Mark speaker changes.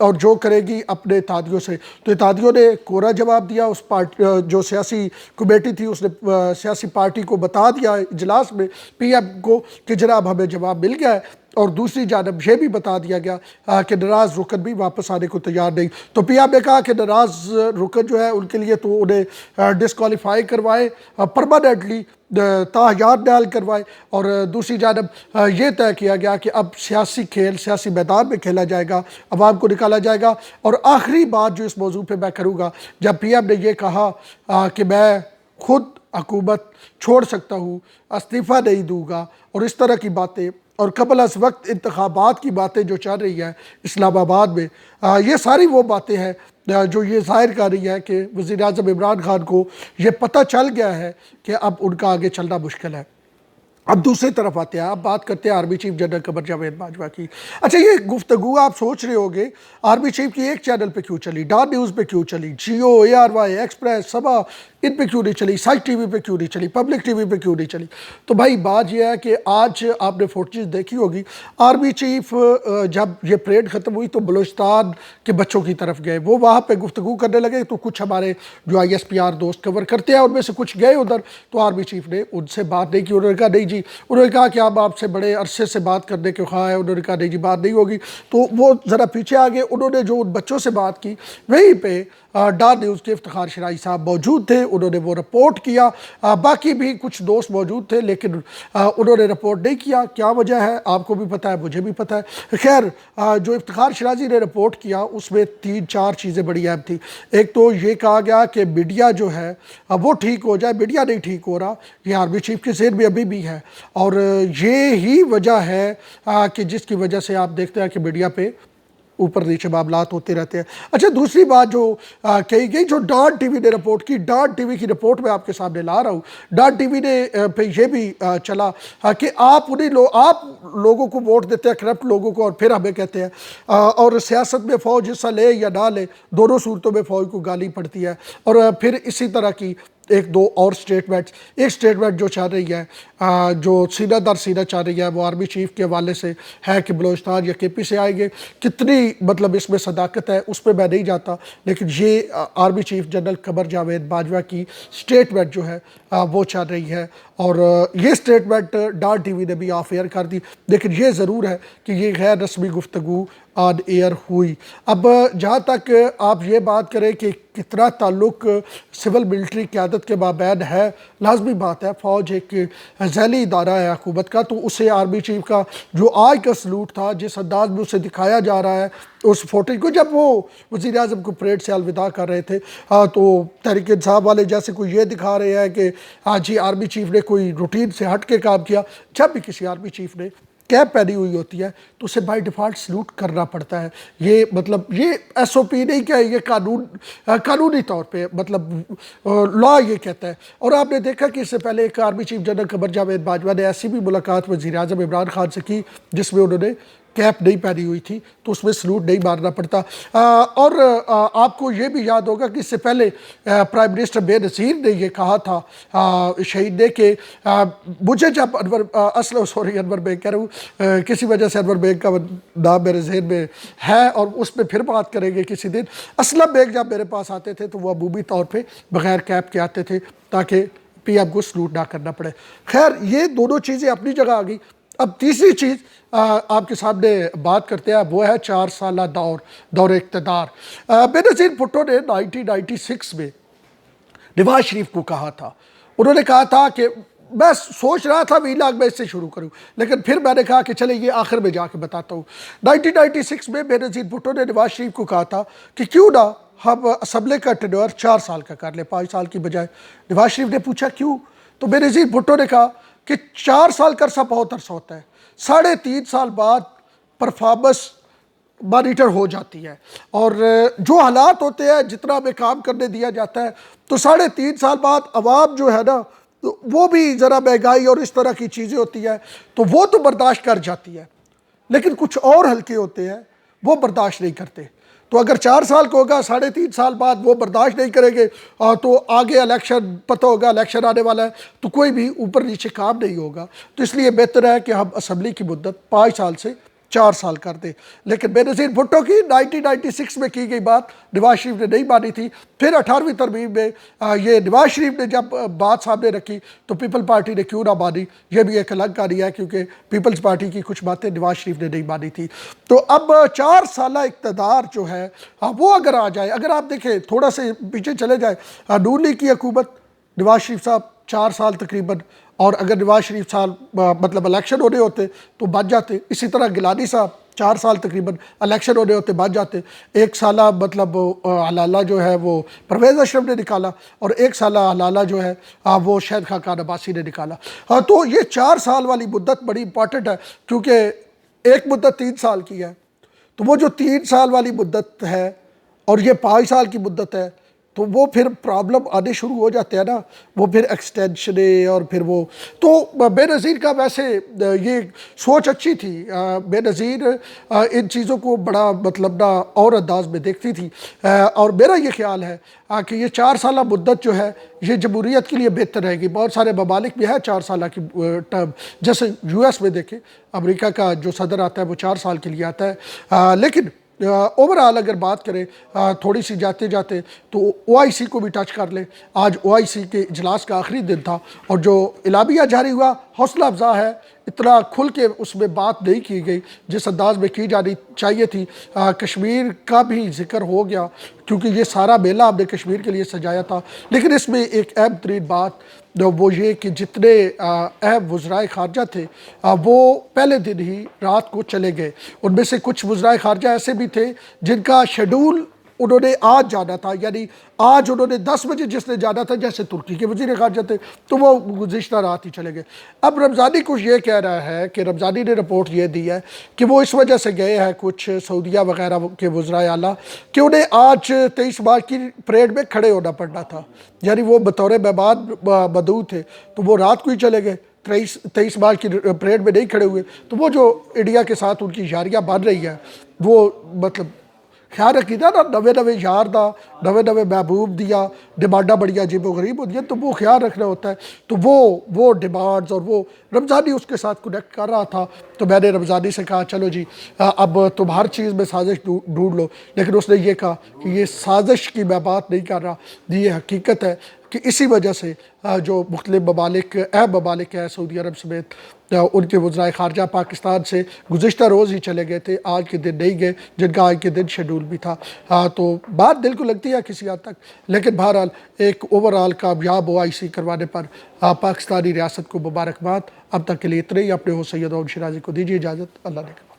Speaker 1: اور جو کرے گی اپنے اتحادیوں سے۔ تو اتحادیوں نے کورا جواب دیا، اس پارٹی جو سیاسی کمیٹی تھی اس نے سیاسی پارٹی کو بتا دیا اجلاس میں پی ایم کو کہ جناب ہمیں جواب مل گیا ہے، اور دوسری جانب یہ بھی بتا دیا گیا کہ ناراض رکن بھی واپس آنے کو تیار نہیں۔ تو پی ایم نے کہا کہ ناراض رکن جو ہے ان کے لیے تو انہیں ڈسکوالیفائی کروائے، پرماننٹلی تاحیات نال کروائے، اور دوسری جانب یہ طے کیا گیا کہ اب سیاسی کھیل سیاسی میدان میں کھیلا جائے گا، عوام کو نکالا جائے گا۔ اور آخری بات جو اس موضوع پہ میں کروں گا، جب پی ایم نے یہ کہا کہ میں خود حکومت چھوڑ سکتا ہوں، استعفیٰ نہیں دوں گا، اور اس طرح کی باتیں، اور قبل از وقت انتخابات کی باتیں جو چل رہی ہیں اسلام آباد میں، یہ ساری وہ باتیں ہیں جو یہ ظاہر کر رہی ہے کہ وزیر اعظم عمران خان کو یہ پتہ چل گیا ہے کہ اب ان کا آگے چلنا مشکل ہے۔ اب دوسری طرف آتے ہیں، اب بات کرتے ہیں army chief general Qamar Javed Bajwa کی۔ اچھا، یہ گفتگو آپ سوچ رہے ہوگے آرمی چیف کی ایک چینل پہ کیوں چلی، ڈان نیوز پہ کیوں چلی، جیو، ARY، ایکسپریس، سبا، ان پہ کیوں نہیں چلی، سائٹ ٹی وی پہ کیوں نہیں چلی، پبلک ٹی وی پہ کیوں نہیں چلی؟ تو بھائی بات یہ ہے کہ آج آپ نے فوٹیج دیکھی ہوگی، آرمی چیف جب یہ پریڈ ختم ہوئی تو بلوچستان کے بچوں کی طرف گئے، وہ وہاں پہ گفتگو کرنے لگے، تو کچھ ہمارے جو ISPR دوست کور کرتے ہیں ان میں سے کچھ گئے ادھر، تو آرمی چیف نے ان سے بات نہیں کی۔ انہوں نے کہا نہیں جی، انہوں نے کہا کہ ہم آپ سے بڑے عرصے سے بات کرنے کے خواہاں ہیں، انہوں نے کہا نہیں جی بات نہیں ہوگی۔ تو وہ ذرا پیچھے آگے، انہوں نے جو ان بچوں سے بات کی وہیں پہ ڈان نیوز کے افتخار شرائی صاحب موجود تھے، انہوں نے وہ رپورٹ کیا، باقی بھی کچھ دوست موجود تھے لیکن انہوں نے رپورٹ نہیں کیا۔ کیا وجہ ہے آپ کو بھی پتہ ہے، مجھے بھی پتہ ہے۔ خیر، جو افتخار شرازی نے رپورٹ کیا اس میں 3-4 چیزیں بڑی اہم تھیں۔ ایک تو یہ کہا گیا کہ میڈیا جو ہے وہ ٹھیک ہو جائے، میڈیا نہیں ٹھیک ہو رہا، یہ آرمی چیف کے ذہن میں ابھی بھی ہے، اور یہی وجہ ہے کہ جس کی وجہ سے آپ دیکھتے ہیں کہ میڈیا پہ اوپر نیچے معاملات ہوتے رہتے ہیں۔ اچھا، دوسری بات جو کہی گئی، جو ڈان ٹی وی نے رپورٹ کی، ڈان ٹی وی کی رپورٹ میں آپ کے سامنے لا رہا ہوں، ڈان ٹی وی نے پہ یہ بھی چلا کہ آپ آپ لوگوں کو ووٹ دیتے ہیں، کرپٹ لوگوں کو، اور پھر ہمیں کہتے ہیں، اور سیاست میں فوج حصہ لے یا نہ لے، دونوں صورتوں میں فوج کو گالی پڑتی ہے، اور پھر اسی طرح کی ایک دو اور سٹیٹمنٹس۔ ایک سٹیٹمنٹ جو چل رہی ہے، جو سینہ در سینہ چل رہی ہے، وہ آرمی چیف کے حوالے سے ہے کہ بلوچستان یا KP سے آئیں گے۔ کتنی مطلب اس میں صداقت ہے اس پہ میں نہیں جاتا، لیکن یہ army chief general Qamar Javed Bajwa کی سٹیٹمنٹ جو ہے وہ چل رہی ہے، اور یہ سٹیٹمنٹ ڈان ٹی وی نے بھی آف ایئر کر دی، لیکن یہ ضرور ہے کہ یہ غیر رسمی گفتگو آن ایئر ہوئی۔ اب جہاں تک آپ یہ بات کریں کہ کتنا تعلق سول ملٹری قیادت کے مابین ہے، لازمی بات ہے، فوج ایک ذیلی ادارہ ہے حکومت کا، تو اسے آرمی چیف کا جو آج کا سلوٹ تھا، جس انداز میں اسے دکھایا جا رہا ہے اس فوٹیج کو، جب وہ وزیر اعظم کو پریڈ سے الوداع کر رہے تھے، تو تحریک انصاف والے جیسے کوئی یہ دکھا رہے ہیں کہ جی آرمی چیف نے کوئی روٹین سے ہٹ کے کام کیا۔ جب بھی کسی آرمی چیف نے کیپ پہنی ہوئی ہوتی ہے تو اسے بائی ڈیفالٹ سلوٹ کرنا پڑتا ہے۔ یہ مطلب یہ SOP نہیں کہ یہ قانونی طور پہ مطلب لا یہ کہتا ہے۔ اور آپ نے دیکھا کہ اس سے پہلے ایک army chief general Qamar Javed Bajwa نے ایسی بھی ملاقات وزیر اعظم عمران خان سے کی جس میں انہوں نے کیپ نہیں پہنی ہوئی تھی، تو اس میں سلوٹ نہیں مارنا پڑتا۔ اور آپ کو یہ بھی یاد ہوگا کہ اس سے پہلے پرائم منسٹر بے نظیر نے یہ کہا تھا شہید نے کہ مجھے جب انور بیگ کہہ رہا ہوں، کسی وجہ سے انور بیگ کا نام میرے ذہن میں ہے اور اس میں پھر بات کریں گے کسی دن۔ اسلم بیگ جب میرے پاس آتے تھے تو وہ عمومی طور پہ بغیر کیپ کے آتے تھے تاکہ پی ایم کو سلوٹ نہ کرنا پڑے۔ خیر، یہ دونوں چیزیں اپنی جگہ آ گئی۔ اب تیسری چیز آپ کے سامنے بات کرتے ہیں، وہ ہے 4 سالہ دور اقتدار۔ بے نظیر بھٹو نے 1996 میں نواز شریف کو کہا تھا، انہوں نے کہا تھا کہ میں سوچ رہا تھا ویلاگ میں اس سے شروع کروں، لیکن پھر میں نے کہا کہ چلے یہ آخر میں جا کے بتاتا ہوں۔ 1996 میں بے نظیر بھٹو نے نواز شریف کو کہا تھا کہ کیوں نہ ہم اسمبلی کا ٹینیور 4 سال کا کر لیں، 5 سال کی بجائے۔ نواز شریف نے پوچھا کیوں، تو بے نظیر بھٹو نے کہا کہ 4 سال کا عرصہ بہت عرصہ ہوتا ہے، 3.5 سال بعد پرفارمنس مانیٹر ہو جاتی ہے، اور جو حالات ہوتے ہیں جتنا ہمیں کام کرنے دیا جاتا ہے، تو 3.5 سال بعد عوام جو ہے نا وہ بھی ذرا مہنگائی اور اس طرح کی چیزیں ہوتی ہیں تو وہ تو برداشت کر جاتی ہے، لیکن کچھ اور حلقے ہوتے ہیں وہ برداشت نہیں کرتے۔ تو اگر 4 سال کو ہوگا، 3.5 سال بعد وہ برداشت نہیں کریں گے، تو آگے الیکشن پتہ ہوگا، الیکشن آنے والا ہے تو کوئی بھی اوپر نیچے کام نہیں ہوگا۔ تو اس لیے بہتر ہے کہ ہم اسمبلی کی مدت 5 سال سے 4 سال کر دے. لیکن بے نظیر بھٹو کی 1996 میں کی گئی بات نواز شریف نے نہیں مانی تھی. پھر 18ویں ترمیم میں یہ نواز شریف نے جب بات سامنے رکھی تو پیپل پارٹی نے کیوں نہ مانی, یہ بھی ایک الگ کہانی ہے, کیونکہ پیپلز پارٹی کی کچھ باتیں نواز شریف نے نہیں مانی تھی. تو اب 4 سالہ اقتدار جو ہے وہ اگر آ جائے, اگر آپ دیکھیں تھوڑا سے پیچھے چلے جائیں, نون لیگ کی حکومت نواز شریف صاحب 4 سال تقریباً, اور اگر نواز شریف صاحب مطلب الیکشن ہونے ہوتے تو بچ جاتے. اسی طرح گیلانی صاحب 4 سال تقریباً الیکشن ہونے ہوتے بچ جاتے. 1 سالہ مطلب حلالہ جو ہے وہ پرویز اشرف نے نکالا, اور 1 سالہ حلالہ جو ہے وہ شاہد خاقان عباسی نے نکالا. تو یہ 4 سال والی مدت بڑی امپورٹنٹ ہے, کیونکہ ایک مدت 3 سال کی ہے. تو وہ جو 3 سال والی مدت ہے اور یہ 5 سال کی مدت ہے, تو وہ پھر پرابلم آنے شروع ہو جاتے ہیں نا, وہ پھر ایکسٹینشنیں اور پھر وہ. تو بے نظیر کا ویسے یہ سوچ اچھی تھی. بے نظیر ان چیزوں کو بڑا مطلب نا اور انداز میں دیکھتی تھی, اور میرا یہ خیال ہے کہ یہ 4 سالہ مدت جو ہے یہ جمہوریت کے لیے بہتر رہے گی. بہت سارے ممالک میں ہے 4 سالہ کی ٹرم, جیسے یو ایس میں دیکھیں, امریکہ کا جو صدر آتا ہے وہ 4 سال کے لیے آتا ہے. لیکن اوورآل اگر بات کریں تھوڑی سی جاتے جاتے تو او آئی سی کو بھی ٹچ کر لیں. آج او آئی سی کے اجلاس کا آخری دن تھا, اور جو اعلامیہ جاری ہوا حوصلہ افزا ہے. اتنا کھل کے اس میں بات نہیں کی گئی جس انداز میں کی جانی چاہیے تھی. کشمیر کا بھی ذکر ہو گیا, کیونکہ یہ سارا میلہ ہم نے کشمیر کے لیے سجایا تھا. لیکن اس میں ایک اہم ترین بات وہ یہ کہ جتنے اہم وزرائے خارجہ تھے وہ پہلے دن ہی رات کو چلے گئے. ان میں سے کچھ وزرائے خارجہ ایسے بھی تھے جن کا شیڈول انہوں نے آج جانا تھا, یعنی آج انہوں نے 10 بجے جس نے جانا تھا, جیسے ترکی کے وزیر خارجہ تھے, تو وہ گزشتہ رات ہی چلے گئے. اب رمضانی کچھ یہ کہہ رہا ہے کہ رمضانی نے رپورٹ یہ دی ہے کہ وہ اس وجہ سے گئے ہیں کچھ سعودیہ وغیرہ کے وزرائے اعلیٰ کہ انہیں آج 23 مارچ کی پریڈ میں کھڑے ہونا پڑنا تھا, یعنی وہ بطور مہمان مدعو تھے, تو وہ رات کو ہی چلے گئے. 23 مارچ کی پریڈ میں نہیں کھڑے ہوئے. تو وہ جو انڈیا کے ساتھ ان کی یاریاں بن رہی ہیں, وہ مطلب خیال رکھی تھا نا, نوے یار دا نوے محبوب دیا ڈیمانڈاں بڑی عجیب و غریب ہوتی ہیں, تو وہ خیال رکھنا ہوتا ہے. تو وہ ڈیمانڈز اور وہ رمضانی اس کے ساتھ کنیکٹ کر رہا تھا. تو میں نے رمضانی سے کہا چلو جی اب تم ہر چیز میں سازش ڈھونڈ لو, لیکن اس نے یہ کہا کہ یہ سازش کی میں بات نہیں کر رہا, یہ حقیقت ہے کہ اسی وجہ سے جو مختلف ممالک اہم ممالک ہیں سعودی عرب سمیت, ان کے وزرائے خارجہ پاکستان سے گزشتہ روز ہی چلے گئے تھے, آج کے دن نہیں گئے, جن کا آج کے دن شیڈول بھی تھا. تو بات دل کو لگتی ہے کسی حد تک, لیکن بہرحال ایک اوورآل کامیاب او آئی سی کروانے پر پاکستانی ریاست کو مبارکباد. اب تک کے لیے اتنے ہی. اپنے ہو سید اون شیرازی کو دیجیے اجازت. اللہ نے